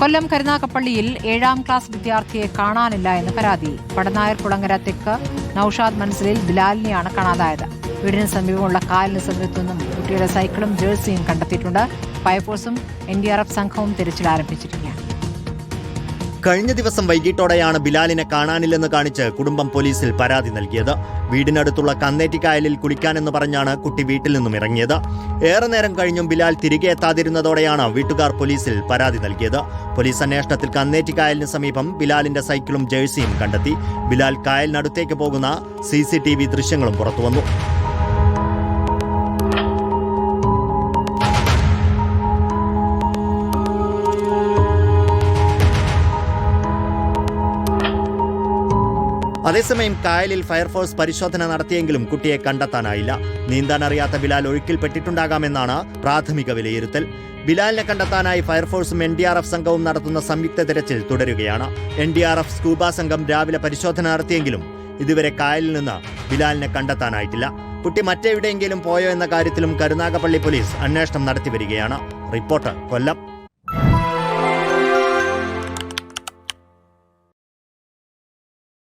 കൊല്ലം കരുനാഗപ്പള്ളിയിൽ 7ാം class വിദ്യാർത്ഥിയെ കാണാനില്ല എന്ന് പരാതി. പടനായർ കുളങ്ങര തെക്ക് നൌഷാദ് മൻസിലിൽ ബിലാലിനെയാണ് കാണാതായത്. വീടിന് സമീപമുള്ള കായലിന് സമീപത്തു നിന്നും കുട്ടിയുടെ സൈക്കിളും ജേഴ്സിയും കണ്ടെത്തിയിട്ടുണ്ട്. ഫയർഫോഴ്സും NDRF സംഘവും തിരച്ചിൽ ആരംഭിച്ചിരിക്കുകയാണ്. കഴിഞ്ഞ ദിവസം വൈകിട്ടോടെയാണ് ബിലാലിനെ കാണാനില്ലെന്ന് കാണിച്ച് കുടുംബം പോലീസിൽ പരാതി നൽകിയത്. വീടിനടുത്തുള്ള കന്നേറ്റിക്കായലിൽ കുളിക്കാനെന്ന് പറഞ്ഞാണ് കുട്ടി വീട്ടിൽ നിന്നും ഇറങ്ങിയത്. ഏറെ നേരം കഴിഞ്ഞും ബിലാൽ തിരികെ എത്താതിരുന്നതോടെയാണ് വീട്ടുകാർ പോലീസിൽ പരാതി നൽകിയത്. പോലീസ് അന്വേഷണത്തിൽ കന്നേറ്റിക്കായലിന് സമീപം ബിലാലിന്റെ സൈക്കിളും ജേഴ്സിയും കണ്ടെത്തി. ബിലാൽ കായലിനടുത്തേക്ക് പോകുന്ന CCTV ദൃശ്യങ്ങളും പുറത്തുവന്നു. അതേസമയം കായലിൽ ഫയർഫോഴ്സ് പരിശോധന നടത്തിയെങ്കിലും കുട്ടിയെ കണ്ടെത്താനായില്ല. നീന്താനറിയാത്ത ബിലാൽ ഒഴുക്കിൽപ്പെട്ടിട്ടുണ്ടാകാമെന്നാണ് പ്രാഥമിക വിലയിരുത്തൽ. ബിലാലിനെ കണ്ടെത്താനായി ഫയർഫോഴ്സും NDRF സംഘവും നടത്തുന്ന സംയുക്ത തിരച്ചിൽ തുടരുകയാണ്. NDRF സ്കൂബ സംഘം രാവിലെ പരിശോധന നടത്തിയെങ്കിലും ഇതുവരെ കായലിൽ നിന്ന് ബിലാലിനെ കണ്ടെത്താനായിട്ടില്ല. കുട്ടി മറ്റെവിടെയെങ്കിലും പോയോ എന്ന കാര്യത്തിലും കരുനാഗപ്പള്ളി പോലീസ് അന്വേഷണം നടത്തിവരികയാണ്. റിപ്പോർട്ടർ, കൊല്ലം.